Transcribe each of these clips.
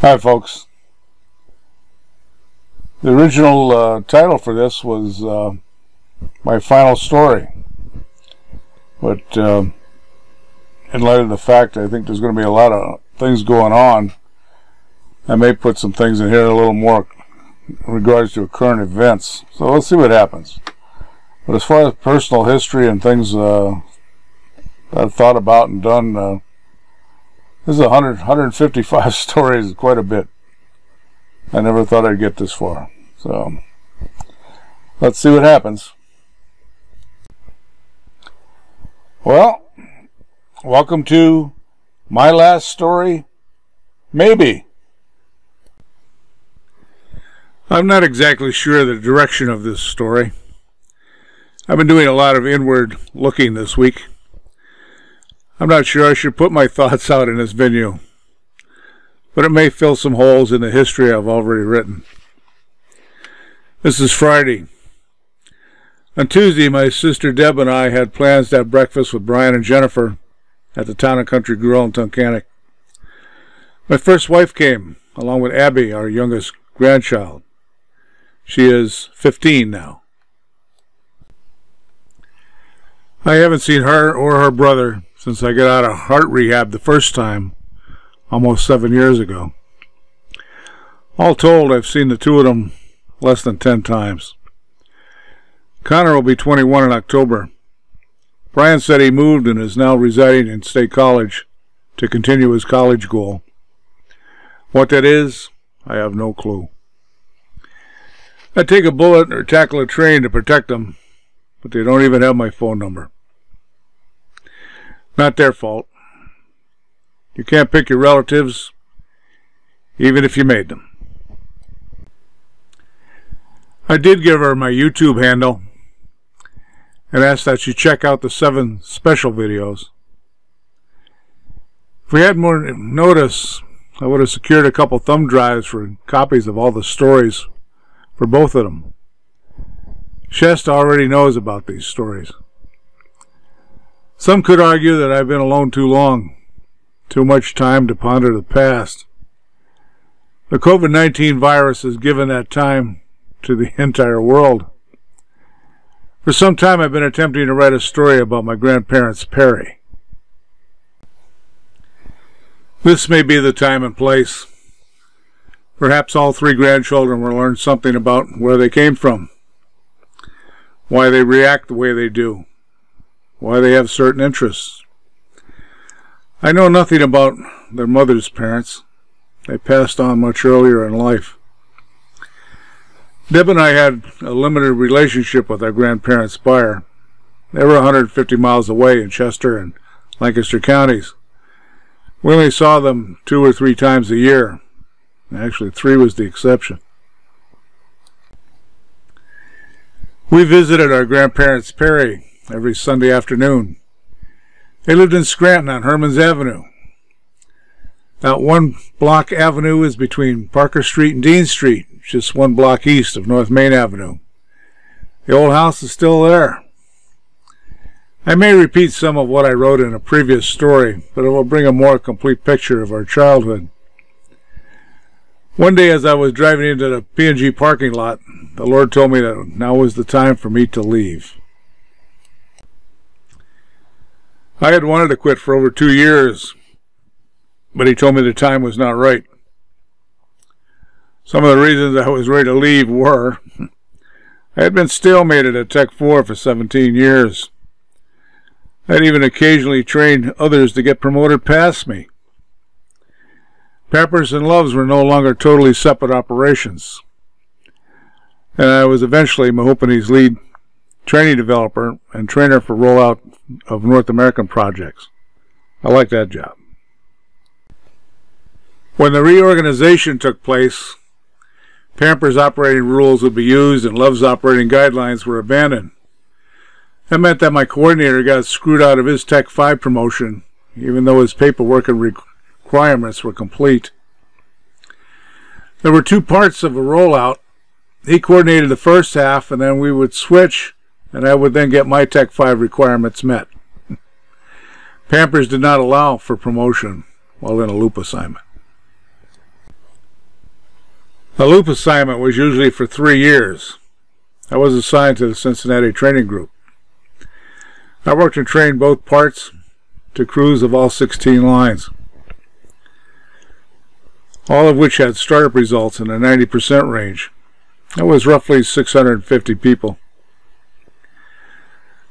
Hi folks. The original title for this was My Final Story, but in light of the fact I think there's going to be a lot of things going on, I may put some things in here a little more in regards to current events. So let's see what happens. But as far as personal history and things that I've thought about and done, this is 155 stories, quite a bit. I never thought I'd get this far. So let's see what happens. Well, welcome to my last story, maybe. I'm not exactly sure the direction of this story. I've been doing a lot of inward looking this week. I'm not sure I should put my thoughts out in this video, but it may fill some holes in the history I've already written. This is Friday. On Tuesday, my sister Deb and I had plans to have breakfast with Brian and Jennifer at the Town and Country Grill in Tunkhannock. My first wife came, along with Abby, our youngest grandchild. She is 15 now. I haven't seen her or her brother since I got out of heart rehab the first time, almost 7 years ago. All told, I've seen the two of them less than 10 times. Connor will be 21 in October. Brian said he moved and is now residing in State College to continue his college goal. What that is, I have no clue. I'd take a bullet or tackle a train to protect them, but they don't even have my phone number. Not their fault. You can't pick your relatives, even if you made them. I did give her my YouTube handle and asked that she check out the 7 special videos. If we had more notice, I would have secured a couple thumb drives for copies of all the stories for both of them. Shasta already knows about these stories. Some could argue that I've been alone too long, too much time to ponder the past. The COVID-19 virus has given that time to the entire world. For some time I've been attempting to write a story about my grandparents, Perry. This may be the time and place. Perhaps all 3 grandchildren will learn something about where they came from, why they react the way they do, why they have certain interests. I know nothing about their mother's parents. They passed on much earlier in life. Deb and I had a limited relationship with our grandparents' buyer. They were 150 miles away in Chester and Lancaster counties. We only saw them 2 or 3 times a year. Actually, 3 was the exception. We visited our grandparents, Perry, every Sunday afternoon. They lived in Scranton on Hermans Avenue. That 1 block avenue is between Parker Street and Dean Street, just 1 block east of North Main Avenue. The old house is still there. I may repeat some of what I wrote in a previous story, but it will bring a more complete picture of our childhood. One day as I was driving into the P&G parking lot, the Lord told me that now was the time for me to leave. I had wanted to quit for over 2 years, but he told me the time was not right. Some of the reasons I was ready to leave were, I had been stalemated at Tech 4 for 17 years. I had even occasionally trained others to get promoted past me. Peppers and Loves were no longer totally separate operations. And I was eventually Mahopany's lead training developer and trainer for rollout of North American projects. I liked that job. When the reorganization took place, Pampers operating rules would be used and Love's operating guidelines were abandoned. That meant that my coordinator got screwed out of his Tech 5 promotion, even though his paperwork and requirements were complete. There were 2 parts of a rollout. He coordinated the first half, and then we would switch, and I would then get my Tech 5 requirements met. Pampers did not allow for promotion while in a loop assignment. The loop assignment was usually for 3 years. I was assigned to the Cincinnati Training Group. I worked and trained both parts to crews of all 16 lines, all of which had startup results in the 90% range. That was roughly 650 people.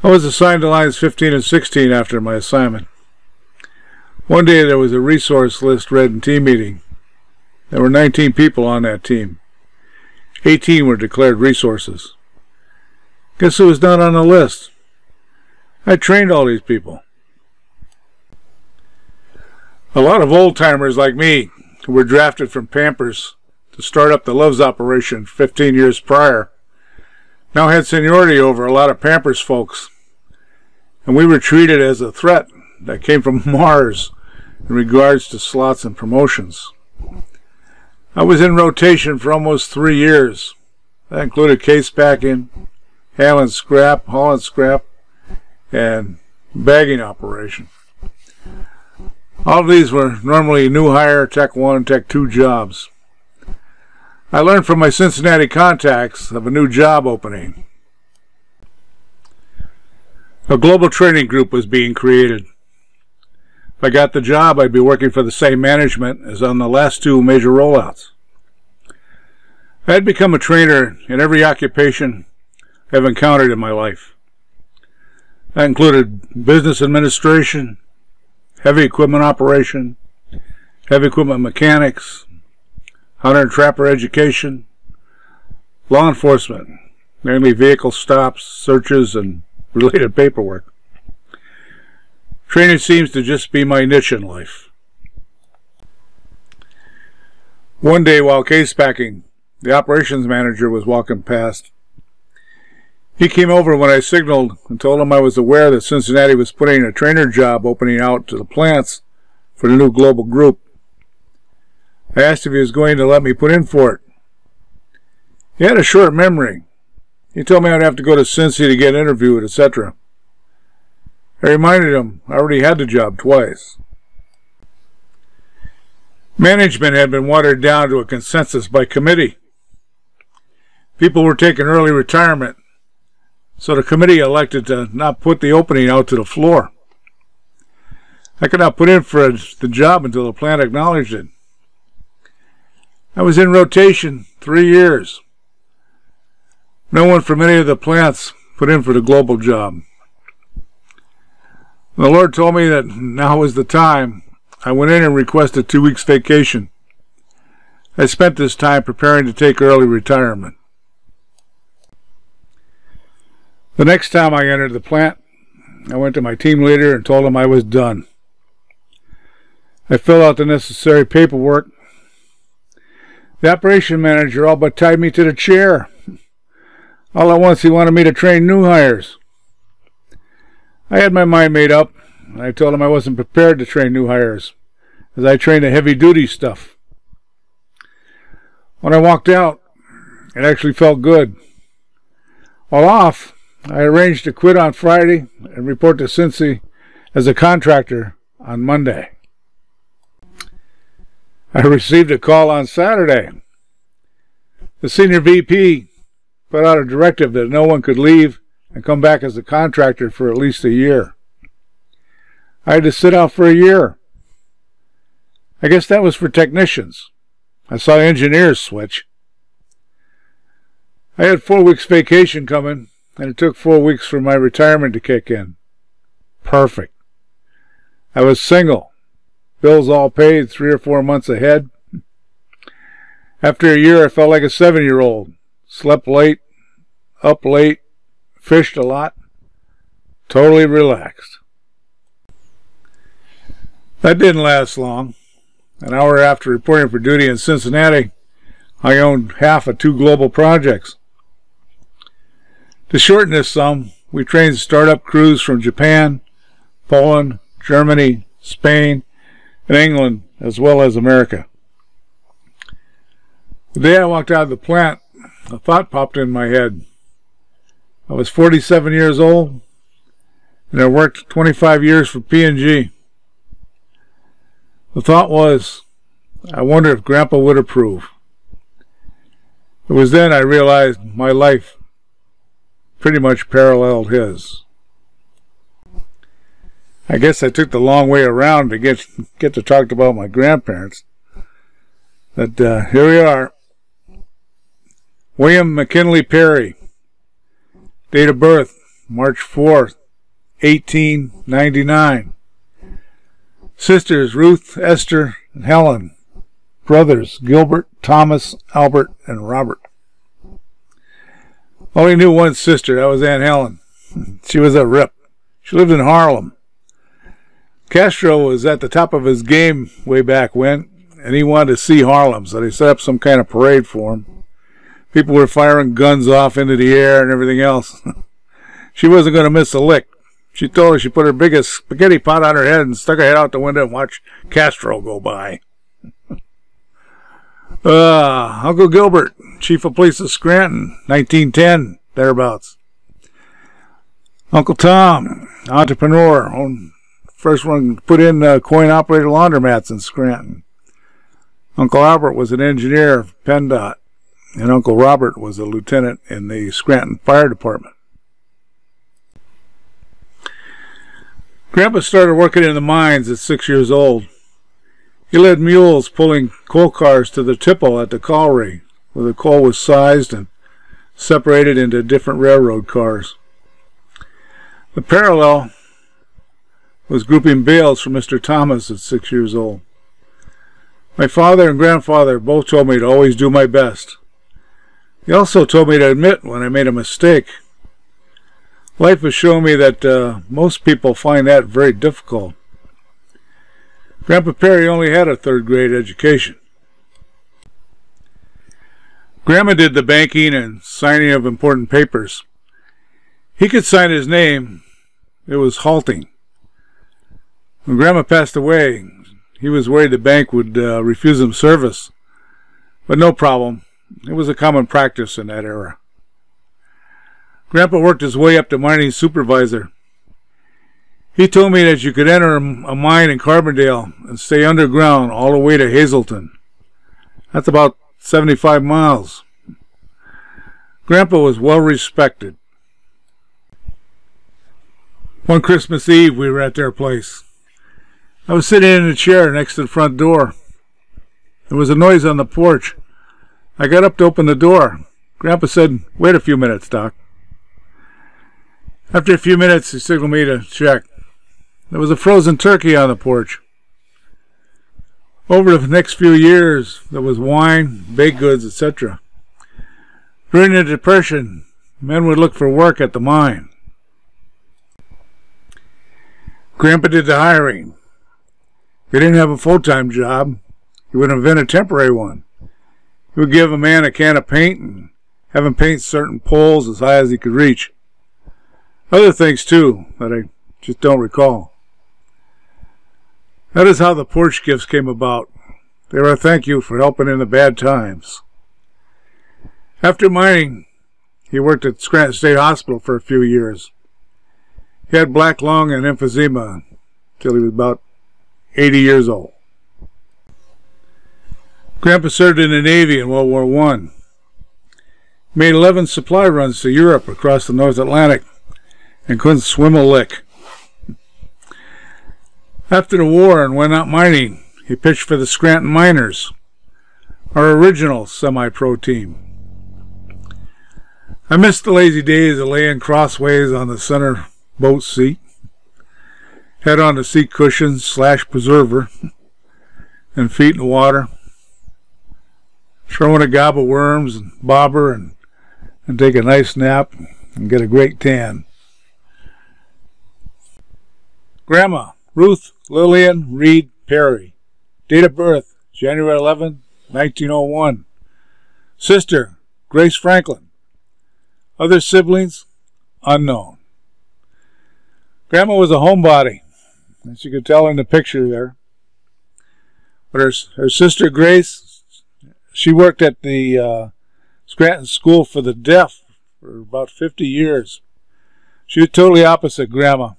I was assigned to lines 15 and 16 after my assignment. One day there was a resource list read in team meeting. There were 19 people on that team. 18 were declared resources. Guess who was not on the list? I trained all these people. A lot of old-timers like me who were drafted from Pampers to start up the Loves operation 15 years prior now had seniority over a lot of Pampers folks, and we were treated as a threat that came from Mars in regards to slots and promotions. I was in rotation for almost 3 years. That included case packing, hauling scrap, and bagging operation. All of these were normally new hire Tech 1, Tech 2 jobs. I learned from my Cincinnati contacts of a new job opening. A global training group was being created. If I got the job, I'd be working for the same management as on the last 2 major rollouts. I had become a trainer in every occupation I've encountered in my life. That included business administration, heavy equipment operation, heavy equipment mechanics, hunter and trapper education, law enforcement, mainly vehicle stops, searches, and related paperwork. Training seems to just be my niche in life. One day while case packing, the operations manager was walking past. He came over when I signaled and told him I was aware that Cincinnati was putting a trainer job opening out to the plants for the new global group. I asked if he was going to let me put in for it. He had a short memory. He told me I'd have to go to Cincy to get interviewed, etc. I reminded him I already had the job twice. Management had been watered down to a consensus by committee. People were taking early retirement, so the committee elected to not put the opening out to the floor. I could not put in for the job until the plant acknowledged it. I was in rotation 3 years. No one from any of the plants put in for the global job. The Lord told me that now was the time. I went in and requested 2 weeks vacation. I spent this time preparing to take early retirement. The next time I entered the plant, I went to my team leader and told him I was done. I filled out the necessary paperwork. The operation manager all but tied me to the chair. All at once he wanted me to train new hires. I had my mind made up, and I told him I wasn't prepared to train new hires, as I trained the heavy-duty stuff. When I walked out, it actually felt good. While off, I arranged to quit on Friday and report to Cincy as a contractor on Monday. I received a call on Saturday. The senior VP put out a directive that no one could leave and come back as a contractor for at least a year. I had to sit out for a year. I guess that was for technicians. I saw engineers switch. I had 4 weeks vacation coming, and it took 4 weeks for my retirement to kick in. Perfect. I was single. Bills all paid 3 or 4 months ahead. After a year, I felt like a 7-year-old. Slept late, up late, fished a lot, totally relaxed. That didn't last long. An hour after reporting for duty in Cincinnati, I owned half of 2 global projects. To shorten this sum, we trained startup crews from Japan, Poland, Germany, Spain, and England, as well as America. The day I walked out of the plant, a thought popped in my head. I was 47 years old, and I worked 25 years for P&G. The thought was, I wonder if Grandpa would approve. It was then I realized my life pretty much paralleled his. I guess I took the long way around to get to talk about my grandparents. But here we are. William McKinley Perry. Date of birth, March 4th, 1899. Sisters, Ruth, Esther, and Helen. Brothers, Gilbert, Thomas, Albert, and Robert. Only knew one sister. That was Aunt Helen. She was a rip. She lived in Harlem. Castro was at the top of his game way back when, and he wanted to see Harlem, so they set up some kind of parade for him. People were firing guns off into the air and everything else. She wasn't going to miss a lick. She told her she put her biggest spaghetti pot on her head and stuck her head out the window and watched Castro go by. Uncle Gilbert, Chief of Police of Scranton, 1910, thereabouts. Uncle Tom, entrepreneur, first one put in coin-operated laundromats in Scranton. Uncle Albert was an engineer of PennDOT, and Uncle Robert was a lieutenant in the Scranton Fire Department. Grandpa started working in the mines at 6 years old. He led mules pulling coal cars to the tipple at the colliery, where the coal was sized and separated into different railroad cars. The parallel was grouping bales for Mr. Thomas at 6 years old. My father and grandfather both told me to always do my best. They also told me to admit when I made a mistake. Life has shown me that most people find that very difficult. Grandpa Perry only had a third-grade education. Grandma did the banking and signing of important papers. He could sign his name. It was halting. When Grandma passed away, he was worried the bank would refuse him service. But no problem. It was a common practice in that era. Grandpa worked his way up to mining supervisor. He told me that you could enter a mine in Carbondale and stay underground all the way to Hazleton. That's about 75 miles. Grandpa was well respected. One Christmas Eve, we were at their place. I was sitting in a chair next to the front door. There was a noise on the porch. I got up to open the door. Grandpa said, "Wait a few minutes, Doc." After a few minutes, he signaled me to check. There was a frozen turkey on the porch. Over the next few years, there was wine, baked goods, etc. During the Depression, men would look for work at the mine. Grandpa did the hiring. He didn't have a full-time job. He would invent a temporary one. He would give a man a can of paint and have him paint certain poles as high as he could reach. Other things, too, that I just don't recall. That is how the porch gifts came about. They were a thank you for helping in the bad times. After mining, he worked at Scranton State Hospital for a few years. He had black lung and emphysema till he was about 80 years old. Grandpa served in the Navy in World War I. Made 11 supply runs to Europe across the North Atlantic and couldn't swim a lick. After the war and went out mining, he pitched for the Scranton Miners, our original semi-pro team. I missed the lazy days of laying crossways on the center boat seat, head on the seat cushions / preserver, and feet in the water, throwing a gob of worms and bobber and take a nice nap and get a great tan. Grandma, Ruth Lillian Reed Perry. Date of birth, January 11, 1901. Sister, Grace Franklin. Other siblings, unknown. Grandma was a homebody, as you can tell in the picture there. But her sister Grace, she worked at the Scranton School for the Deaf for about 50 years. She was totally opposite Grandma.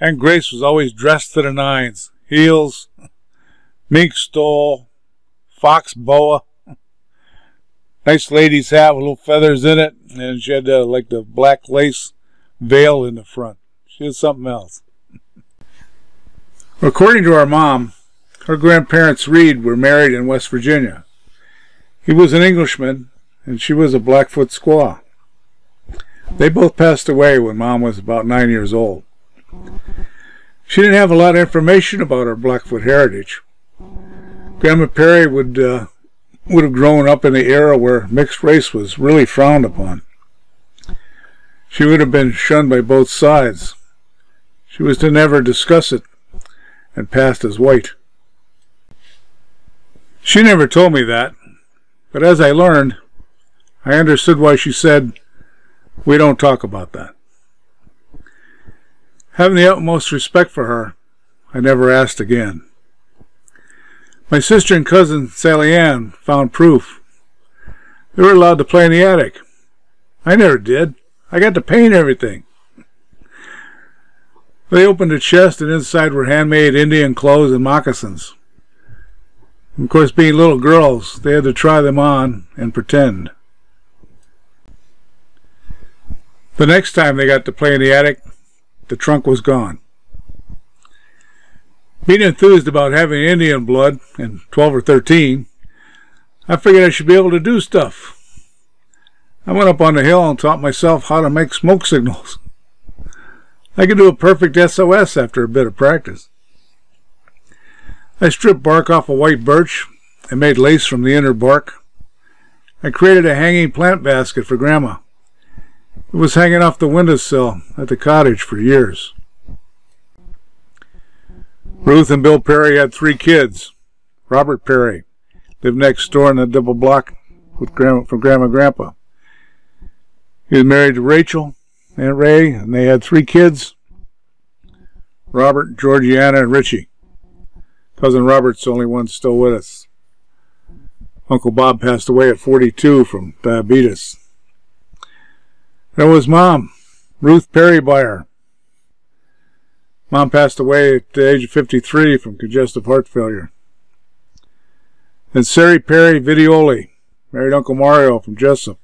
And Grace was always dressed to the nines. Heels, mink stole, fox boa, Nice lady's hat with little feathers in it, and she had like the black lace veil in the front. She was something else. According to our mom, her grandparents Reed were married in West Virginia. He was an Englishman, and she was a Blackfoot squaw. They both passed away when Mom was about 9 years old. She didn't have a lot of information about her Blackfoot heritage. Grandma Perry would have grown up in the era where mixed race was really frowned upon. She would have been shunned by both sides. She was to never discuss it and passed as white. She never told me that, but as I learned, I understood why she said, "We don't talk about that." Having the utmost respect for her, I never asked again. My sister and cousin Sally Ann found proof. They were allowed to play in the attic. I never did. I got to paint everything. They opened a chest, and inside were handmade Indian clothes and moccasins. And of course, being little girls, they had to try them on and pretend. The next time they got to play in the attic, the trunk was gone. Being enthused about having Indian blood, and 12 or 13, I figured I should be able to do stuff. I went up on the hill and taught myself how to make smoke signals. I could do a perfect SOS after a bit of practice. I stripped bark off a white birch and made lace from the inner bark. I created a hanging plant basket for Grandma. It was hanging off the windowsill at the cottage for years. Ruth and Bill Perry had 3 kids. Robert Perry lived next door in the double block from Grandma and Grandpa. He was married to Rachel, Aunt Ray, and they had 3 kids, Robert, Georgiana, and Richie. Cousin Robert's the only one still with us. Uncle Bob passed away at 42 from diabetes. There was Mom, Ruth Perry Byer. Mom passed away at the age of 53 from congestive heart failure. And Sari Perry Vidioli married Uncle Mario from Jessup.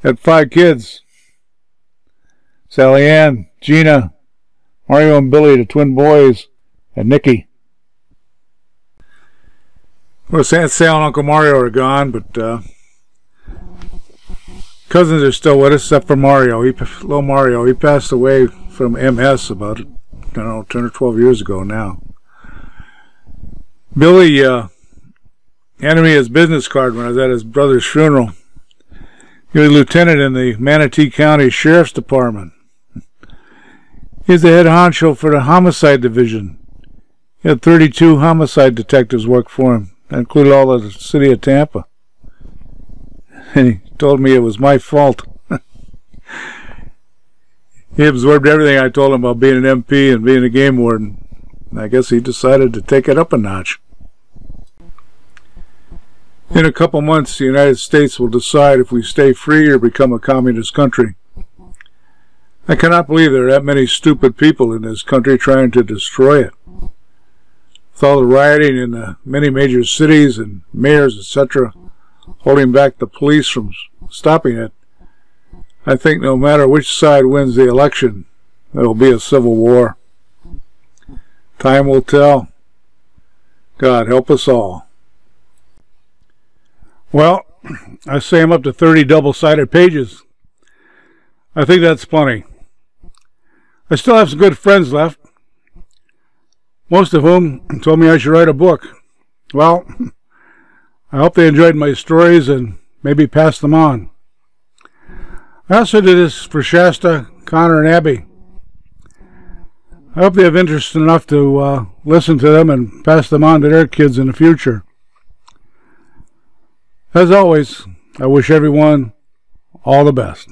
Had 5 kids. Sally Ann, Gina, Mario and Billy, the twin boys, and Nikki. Well, Aunt Sal and Uncle Mario are gone, but cousins are still with us, except for Mario. Little Mario. He passed away from MS about, 10 or 12 years ago now. Billy handed me his business card when I was at his brother's funeral. He was a lieutenant in the Manatee County Sheriff's Department. He's the head honcho for the homicide division. He had 32 homicide detectives work for him. That included all of the city of Tampa. And he told me it was my fault. He absorbed everything I told him about being an MP and being a game warden. And I guess he decided to take it up a notch. In a couple months, the United States will decide if we stay free or become a communist country. I cannot believe there are that many stupid people in this country trying to destroy it. With all the rioting in the many major cities and mayors, etc., holding back the police from stopping it, I think no matter which side wins the election, there will be a civil war. Time will tell. God help us all. Well, I say I'm up to 30 double-sided pages. I think that's plenty. I still have some good friends left, most of whom told me I should write a book. Well, I hope they enjoyed my stories and maybe pass them on. I also did this for Shasta, Connor, and Abby. I hope they have interest enough to listen to them and pass them on to their kids in the future. As always, I wish everyone all the best.